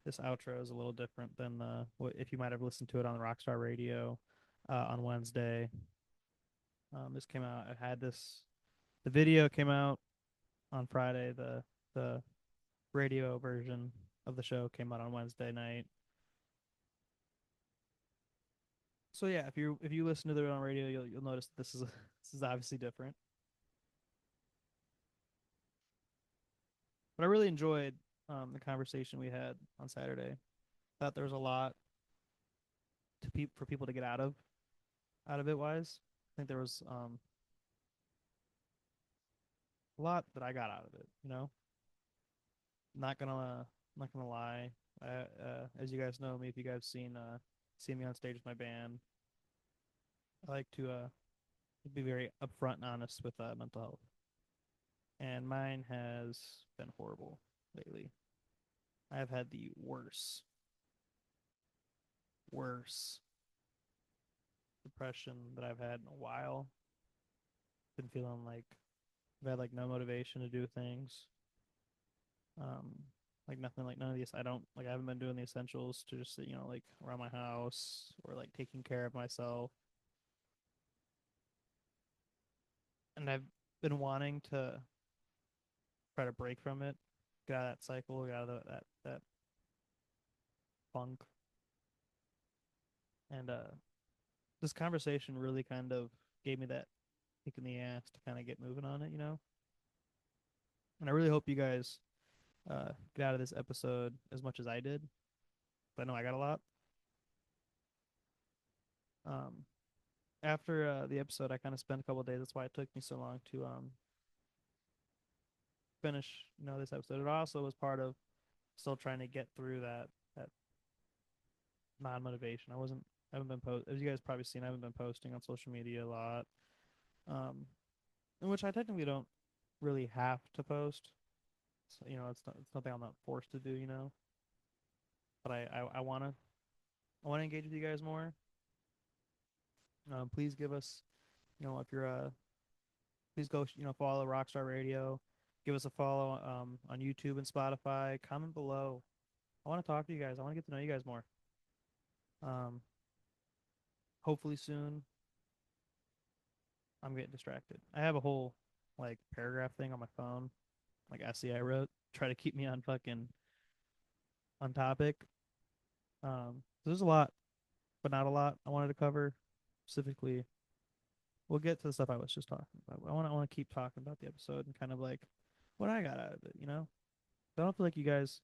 this outro is a little different than what if you might have listened to it on the Rockstar Radio on Wednesday. This came out. I had this. The video came out on Friday. The radio version of the show came out on Wednesday night. So yeah, if you listen to it on radio, you'll notice this is this is obviously different. But I really enjoyed the conversation we had on Saturday. Thought there was a lot for people to get out of it wise. I think there was a lot that I got out of it. You know, not gonna lie. As you guys know me, if you guys seen me on stage with my band, I like to be very upfront and honest with mental health, and mine has been horrible lately. I have had the worst depression that I've had in a while. Been feeling like I've had like no motivation to do things. Um, like nothing, like none of these. I don't like. I haven't been doing the essentials to just like around my house or like taking care of myself. And I've been wanting to try to break from it, get out of that cycle, get out of that funk. And this conversation really kind of gave me that kick in the ass to kind of get moving on it, you know. And I really hope you guys get out of this episode as much as I did. But I know I got a lot. Um, After the episode, I kind of spent a couple of days. That's why it took me so long to finish, this episode. It also was part of still trying to get through that non motivation. I haven't been as you guys probably seen. I haven't been posting on social media a lot, um, in which I technically don't really have to post. So, it's nothing I'm not forced to do. But I wanna engage with you guys more. Please give us, if you're please go follow Rockstar Radio, give us a follow on YouTube and Spotify. Comment below. I want to talk to you guys. I want to get to know you guys more. Um, Hopefully soon. I'm getting distracted. I have a whole like paragraph thing on my phone, like essay I wrote, try to keep me on fucking on topic. There's a lot, but not a lot I wanted to cover. Specifically, we'll get to the stuff I was just talking about. I want to keep talking about the episode and kind of like what I got out of it. I don't feel like you guys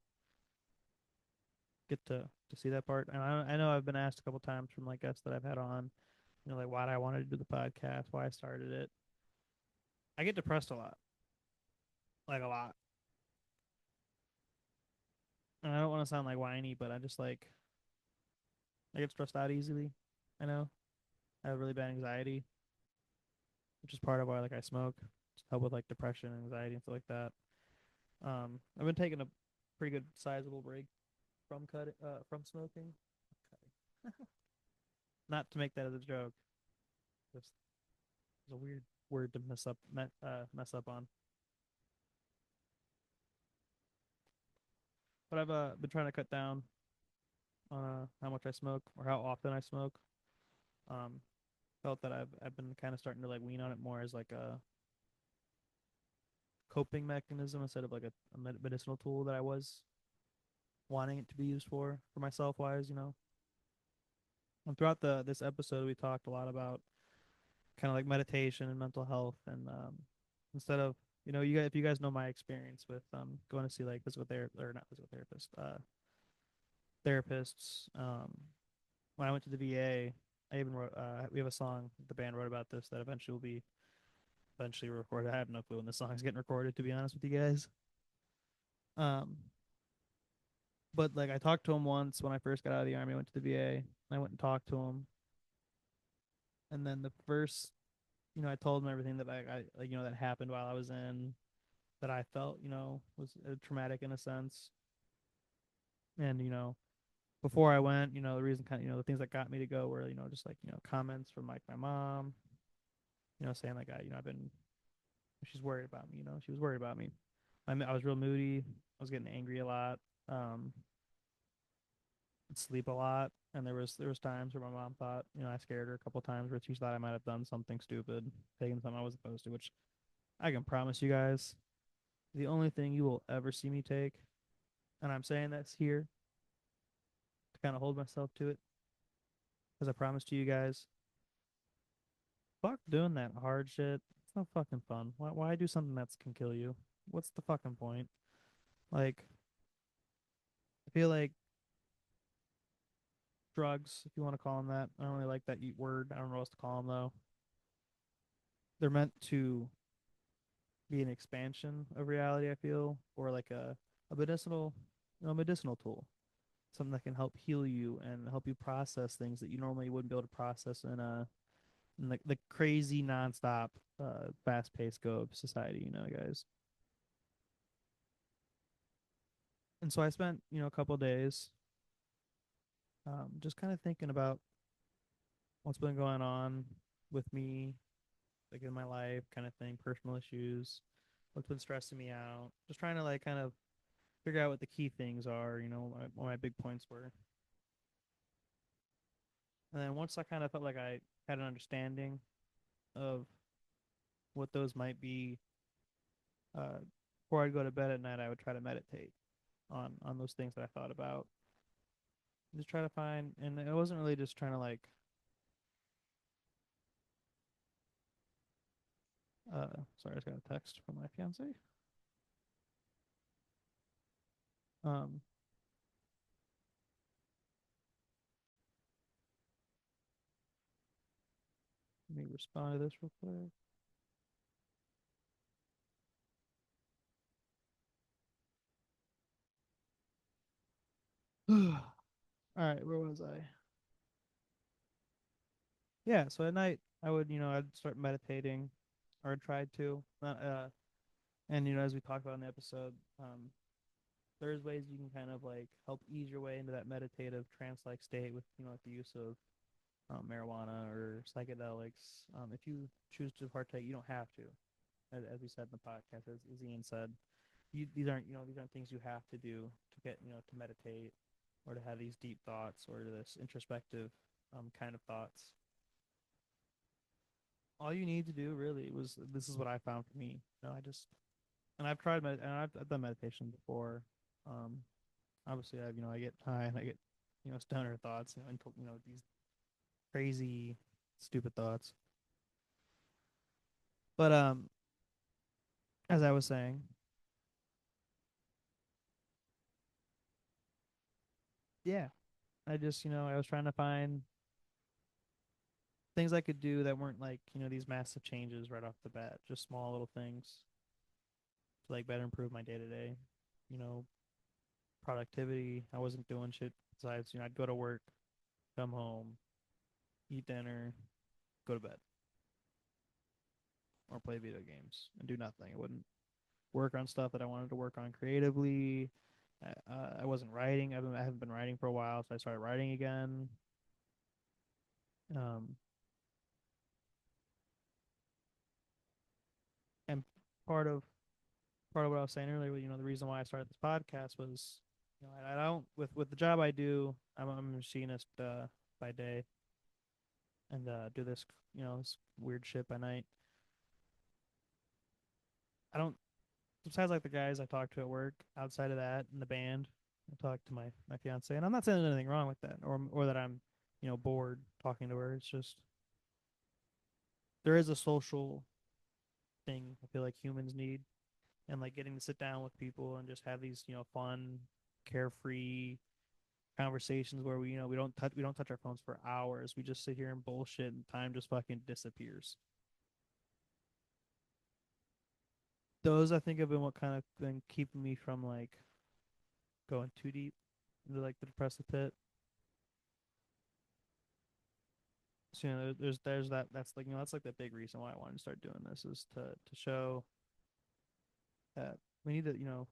get to see that part. And I know I've been asked a couple times from like guests that I've had on, like why I wanted to do the podcast, why I started it. I get depressed a lot, like a lot. And I don't want to sound like whiny, but I just like I get stressed out easily. I know I have really bad anxiety, which is part of why like I smoke, to help with like depression, anxiety, and stuff like that. I've been taking a pretty good sizable break from smoking. Not to make that as a joke. Just it's a weird word to mess up on. But I've been trying to cut down on how much I smoke or how often I smoke. Felt that I've been kind of starting to like wean on it more as like a coping mechanism instead of like a medicinal tool that I was wanting it to be used for myself wise, you know. And throughout the this episode, we talked a lot about kind of like meditation and mental health, and instead of you know, you guys, if you guys know my experience with going to see like physical therapist or not physical therapist, therapists, when I went to the VA, I even wrote we have a song the band wrote about this that eventually will be eventually recorded. I have no clue when the song's getting recorded, to be honest with you guys. Um, but like I talked to him once when I first got out of the army. I went to the VA. And I went and talked to him, and then the first, you know, I told him everything that I like, you know, that happened while I was in, that I felt, you know, was traumatic in a sense. And you know, before I went, you know, the reason kind of, you know, the things that got me to go were, you know, just like, you know, comments from like my mom, you know, saying like you know, I've been, she's worried about me, you know, she was worried about me. I was real moody. I was getting angry a lot. Um, I'd sleep a lot, and there was times where my mom thought, you know, I scared her a couple times where she thought I might have done something stupid, taken something I wasn't supposed to. Which I can promise you guys, the only thing you will ever see me take, and I'm saying that's here to kind of hold myself to it, because I promise to you guys, fuck doing that hard shit. It's not fucking fun. Why do something that can kill you? What's the fucking point? Like, I feel like drugs, if you want to call them that. I don't really like that word. I don't know what else to call them though. They're meant to be an expansion of reality, I feel, or like a medicinal, you know, medicinal tool, something that can help heal you and help you process things that you normally wouldn't be able to process in the crazy nonstop, fast-paced go of society, you know, guys. And so I spent, you know, a couple of days, just kind of thinking about what's been going on with me, like in my life, kind of thing, personal issues, what's been stressing me out, just trying to like kind of figure out what the key things are, you know, what my big points were. And then once I kind of felt like I had an understanding of what those might be, uh, before I'd go to bed at night, I would try to meditate on those things that I thought about. Just try to find, and it wasn't really just trying to like, sorry, I just got a text from my fiance. Um, Let me respond to this real quick. All right, where was I? Yeah, so at night I would, you know, I'd start meditating, or tried to. And you know, as we talked about in the episode, there's ways you can kind of like help ease your way into that meditative trance-like state with, you know, like the use of marijuana or psychedelics. If you choose to partake, you don't have to. As we said in the podcast, as Ian said, these aren't, you know, these aren't things you have to do to get, you know, to meditate or to have these deep thoughts or this introspective kind of thoughts. All you need to do really was, this is what I found for me. You know, I just, and I've tried and I've done meditation before. Um, Obviously, you know, I get high and I get, you know, stoner thoughts, you know, and you know, these crazy, stupid thoughts. But as I was saying, yeah, I just, you know, I was trying to find things I could do that weren't like, you know, these massive changes right off the bat, just small little things to like better improve my day to day. You know, productivity. I wasn't doing shit besides, you know, I'd go to work, come home, eat dinner, go to bed, or play video games and do nothing. I wouldn't work on stuff that I wanted to work on creatively. I wasn't writing. I haven't been writing for a while, so I started writing again. Um, and part of what I was saying earlier, you know, the reason why I started this podcast was, you know, I don't with the job I do. I'm a machinist by day, and do this, this weird shit by night. I don't. Besides, like the guys I talk to at work, outside of that, and the band, I talk to my fiance, and I'm not saying there's anything wrong with that, or that I'm, bored talking to her. It's just there is a social thing I feel like humans need, and like getting to sit down with people and just have these, fun, carefree conversations where we don't touch our phones for hours. We just sit here and bullshit, and time just fucking disappears. Those I think have been what kind of been keeping me from like going too deep into like the depressive pit. So there's that's like that's like the big reason why I wanted to start doing this is to show that we need to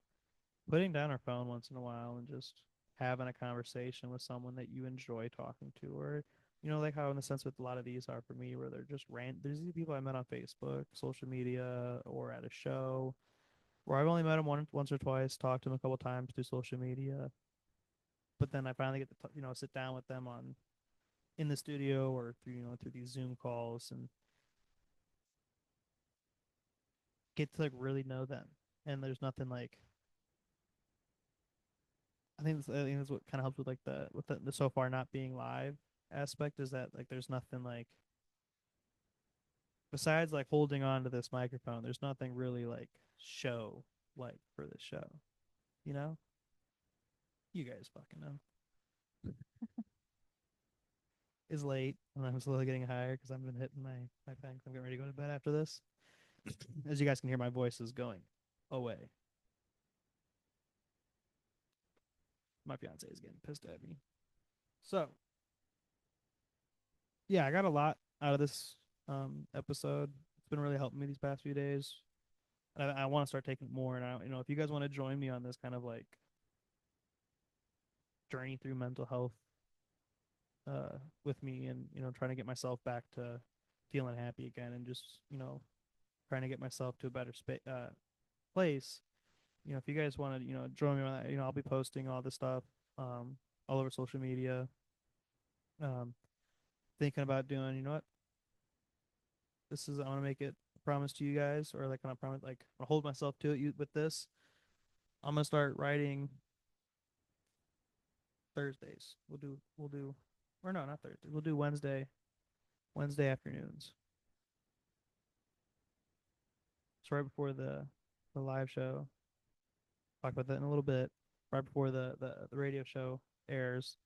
putting down our phone once in a while and just having a conversation with someone that you enjoy talking to, or like how in the sense with a lot of these are for me where they're just there's these people I met on Facebook, social media, or at a show where I've only met them once or twice, talked to them a couple times through social media, but then I finally get to sit down with them on in the studio or through through these Zoom calls and get to like really know them. And there's nothing like I think that's what kind of helps with like the so far not being live aspect is that like there's nothing like besides like holding on to this microphone. There's nothing really like show like for this show. You know, you guys fucking know. It's late and I'm slowly getting higher because I've been hitting my pen 'cause I'm getting ready to go to bed after this. As you guys can hear, my voice is going away. My fiance is getting pissed at me. So yeah, I got a lot out of this episode. It's been really helping me these past few days. I want to start taking more. And if you guys want to join me on this kind of like journey through mental health with me, and trying to get myself back to feeling happy again, and just trying to get myself to a better place. If you guys want to join me on that, I'll be posting all this stuff um, all over social media. Um, Thinking about doing, what this is, I want to make it a promise to you guys, or like, I promise, like, I hold myself to it. With this, I'm gonna start writing Thursdays. We'll do, or no, not Thursday. We'll do Wednesday afternoons. So right before the live show. Talk about that in a little bit. Right before the radio show airs,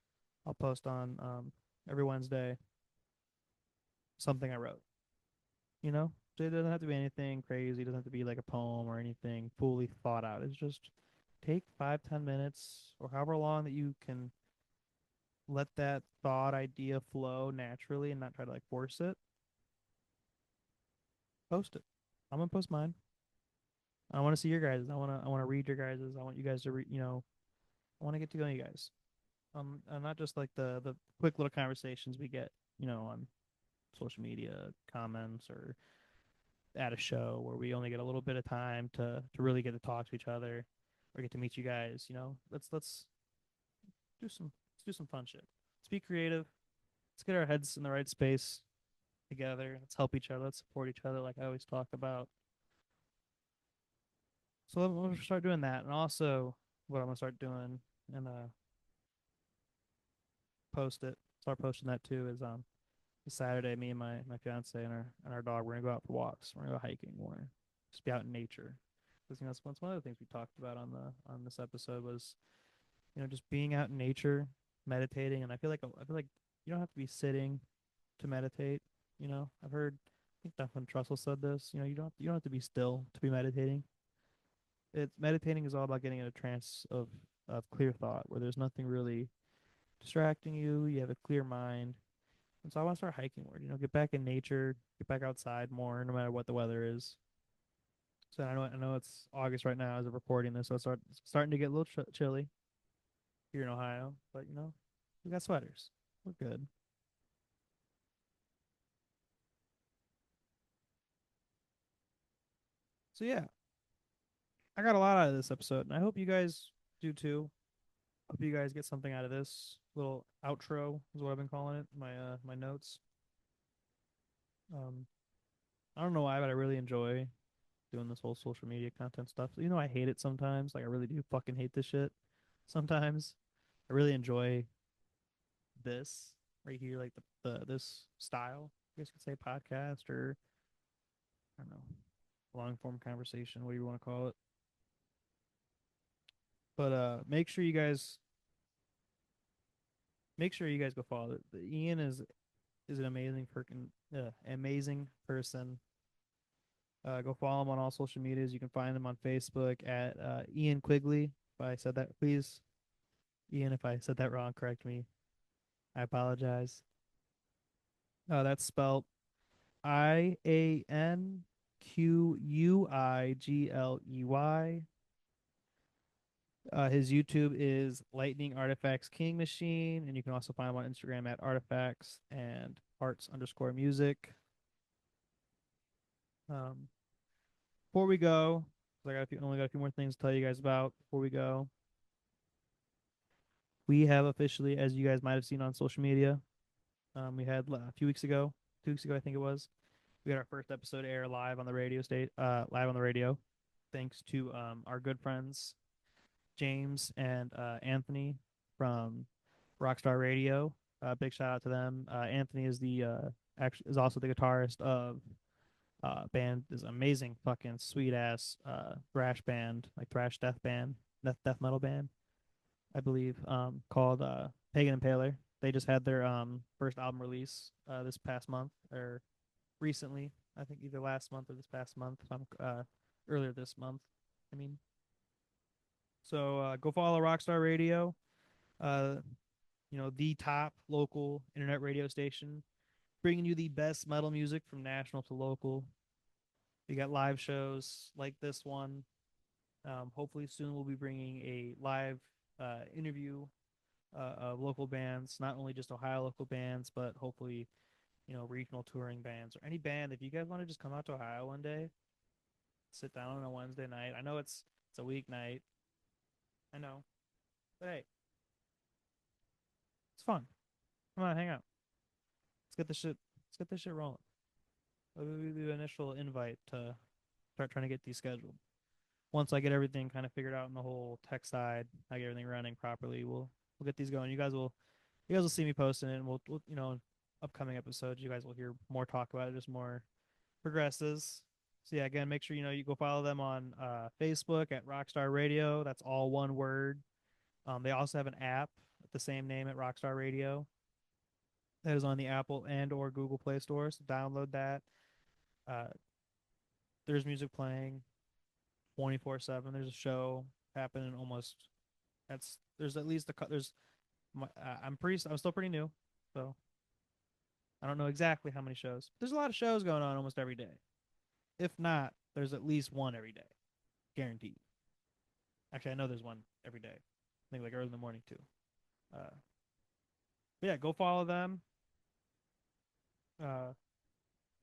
I'll post on every Wednesday something I wrote. So it doesn't have to be anything crazy. It doesn't have to be like a poem or anything fully thought out. It's just take 5-10 minutes or however long that you can let that thought idea flow naturally and not try to like force it. Post it. I'm gonna post mine. I want to see your guys. I want to read your guys'. I want you guys to read. I want to get to know you guys. And not just like the quick little conversations we get, on social media comments or at a show where we only get a little bit of time to really get to talk to each other or get to meet you guys. Let's do some fun shit. Let's be creative. Let's get our heads in the right space together. Let's help each other. Let's support each other, like I always talk about. So we'll start doing that, and also what I'm gonna start doing and post it. Start posting that too. Is Saturday, me and my fiance and our dog, we're gonna go out for walks. We're gonna go hiking more, just be out in nature. Because that's one of the things we talked about on this episode was just being out in nature, meditating. And I feel like you don't have to be sitting to meditate. I've heard, I think Duncan Trussell said this. You don't have to be still to be meditating. It's meditating is all about getting in a trance of clear thought where there's nothing really distracting you. You have a clear mind. And so I want to start hiking more, get back in nature, get back outside more, no matter what the weather is. So I know it's August right now as of recording this, so it's starting to get a little chilly here in Ohio, but we got sweaters. We're good. So yeah, I got a lot out of this episode, and I hope you guys do too. Hope you guys get something out of this little outro is what I've been calling it. My notes. Um, I don't know why, but I really enjoy doing this whole social media content stuff. You know, I hate it sometimes. Like I really do fucking hate this shit. Sometimes I really enjoy this right here, like the this style. I guess you could say podcast or I don't know, long form conversation, whatever you want to call it. But make sure you guys go follow it. Ian is an amazing person. Go follow him on all social medias. You can find him on Facebook at Ian Quigley. If I said that, please, Ian, if I said that wrong, correct me. I apologize. That's spelled IANQUIGLEY. His YouTube is Lightning Artifacts King Machine, and you can also find him on Instagram at artifacts and arts_music. Um, before we go, 'cause only got a few more things to tell you guys about before we go. We have officially, as you guys might have seen on social media, we had a few weeks ago, 2 weeks ago, I think it was. We had our first episode air live on the live on the radio, thanks to our good friends James and Anthony from Rockstar Radio. Big shout out to them. Anthony is the actually is also the guitarist of band is amazing fucking sweet ass thrash band, like thrash death metal band, I believe, called Pagan Impaler. They just had their first album release this past month or recently. I think either last month or this past month. Earlier this month. I mean, so go follow Rockstar Radio. Uh, the top local internet radio station, bringing you the best metal music from national to local. We got live shows like this one. Hopefully soon we'll be bringing a live interview of local bands, not only just Ohio local bands, but hopefully regional touring bands or any band. If you guys want to just come out to Ohio one day, sit down on a Wednesday night. I know it's a weeknight. I know, but hey, it's fun. Come on, hang out. Let's get this shit. Let's get this shit rolling. That'll be the initial invite to start trying to get these scheduled. Once I get everything kind of figured out in the whole tech side, I get everything running properly, we'll get these going. You guys will see me posting it, and we'll upcoming episodes, you guys will hear more talk about it, just more progresses. So yeah, again, make sure you go follow them on Facebook at Rockstar Radio. That's all one word. They also have an app with the same name at Rockstar Radio that is on the Apple and or Google Play Store. So download that. Uh, there's music playing 24/7. There's a show happening almost. There's at least there's. I'm still pretty new, so I don't know exactly how many shows. There's a lot of shows going on almost every day. If not, there's at least one every day, guaranteed. Actually, I know there's one every day. I think like early in the morning too. But yeah, go follow them. Or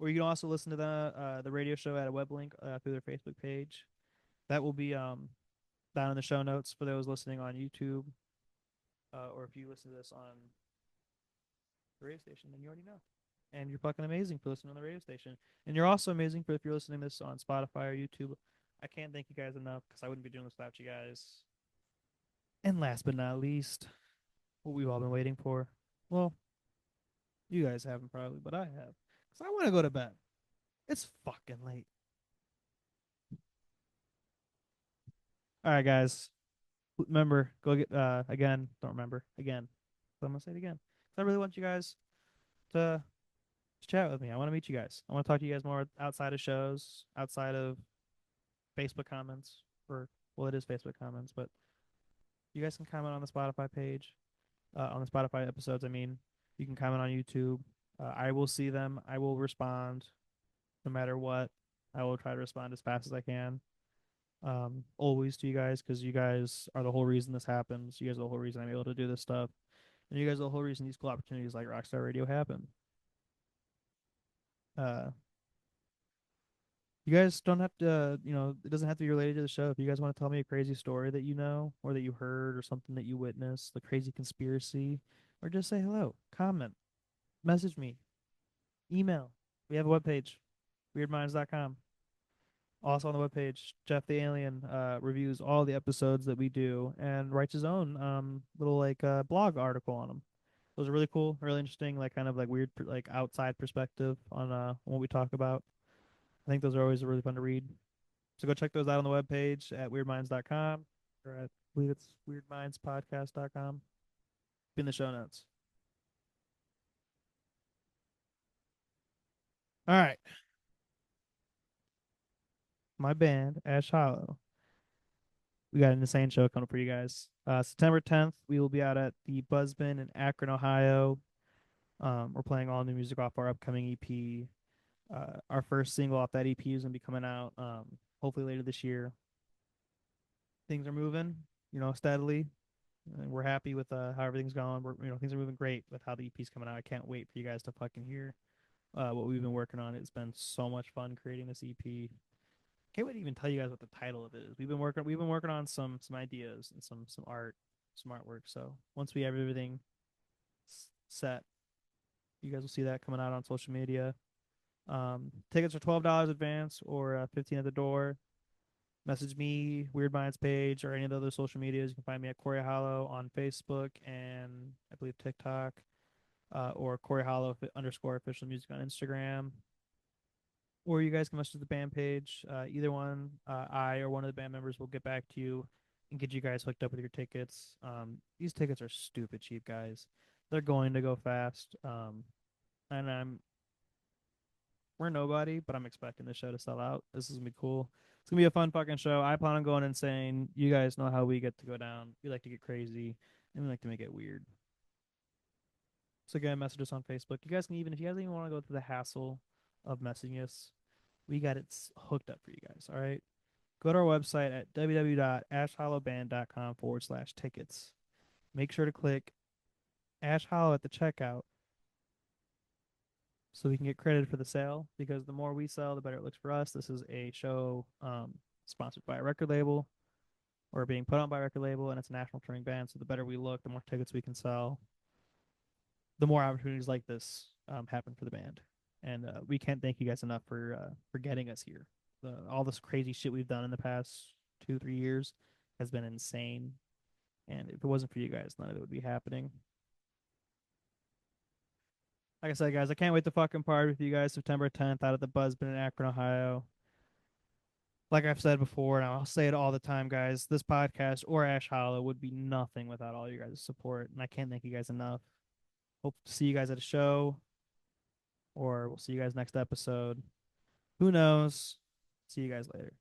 you can also listen to the radio show at a web link through their Facebook page. That will be down in the show notes for those listening on YouTube. Or if you listen to this on the radio station, then you already know. And you're fucking amazing for listening on the radio station. And you're also amazing for if you're listening to this on Spotify or YouTube. I can't thank you guys enough because I wouldn't be doing this without you guys. And last but not least, what we've all been waiting for. Well, you guys haven't probably, but I have. Because I want to go to bed. It's fucking late. All right, guys. Remember, go get, again, don't remember, again. So I'm going to say it again. I really want you guys to chat with me. I want to meet you guys. I want to talk to you guys more outside of shows, outside of Facebook comments, well, it is Facebook comments, but you guys can comment on the Spotify page, on the Spotify episodes. I mean, you can comment on YouTube. I will see them. I will respond no matter what. I will try to respond as fast as I can. Always to you guys, because you guys are the whole reason this happens. You guys are the whole reason I'm able to do this stuff. And you guys are the whole reason these cool opportunities like Rockstar Radio happen. You guys don't have to, it doesn't have to be related to the show. If you guys want to tell me a crazy story that you know, or that you heard, or something that you witnessed, the crazy conspiracy, or just say hello, comment, message me, email, We have a webpage, weirdminds.com. Also on the webpage, Jeff the Alien reviews all the episodes that we do and writes his own little like blog article on them. Those are really cool, really interesting, like kind of like weird, like outside perspective on what we talk about. I think those are always really fun to read. So go check those out on the webpage at weirdminds.com or I believe it's weirdmindspodcast.com. Be in the show notes. All right. My band, Ash Hollow. We got an insane show coming for you guys. September 10th, we will be out at the Buzzbin in Akron, Ohio. We're playing all new music off our upcoming EP. Our first single off that EP is going to be coming out hopefully later this year. Things are moving, steadily. And we're happy with how everything's going. Things are moving great with how the EP's coming out. I can't wait for you guys to fucking hear what we've been working on. It's been so much fun creating this EP. Can't wait to even tell you guys what the title of it is. We've been working on some ideas and some art, some artwork. So once we have everything set, you guys will see that coming out on social media. Tickets are $12 advance or 15 at the door. Message me, Weird Minds page, or any of the other social medias. You can find me at Corey Hollow on Facebook and I believe TikTok, or Corey Hollow _ official music on Instagram. Or you guys can message the band page. Either one, I or one of the band members will get back to you and get you guys hooked up with your tickets. These tickets are stupid cheap, guys. They're going to go fast. And we're nobody, but I'm expecting the show to sell out. This is gonna be cool. It's gonna be a fun fucking show. I plan on going insane. You guys know how we get to go down. We like to get crazy, and we like to make it weird. So again, message us on Facebook. You guys can if you guys even want to go through the hassle of messaging us, we got it hooked up for you guys. All right. Go to our website at www.ashhollowband.com/tickets. Make sure to click Ash Hollow at the checkout so we can get credit for the sale, because the more we sell, the better it looks for us. This is a show sponsored by a record label or being put on by a record label, and it's a national touring band. So the better we look, the more tickets we can sell, the more opportunities like this happen for the band. And we can't thank you guys enough for getting us here. All this crazy shit we've done in the past 2-3 years has been insane. And if it wasn't for you guys, none of it would be happening. Like I said, guys, I can't wait to fucking party with you guys September 10th out at the Buzzbin in Akron, Ohio. Like I've said before, and I'll say it all the time, guys, this podcast or Ash Hollow would be nothing without all you guys' support. And I can't thank you guys enough. Hope to see you guys at a show, or we'll see you guys next episode. Who knows? See you guys later.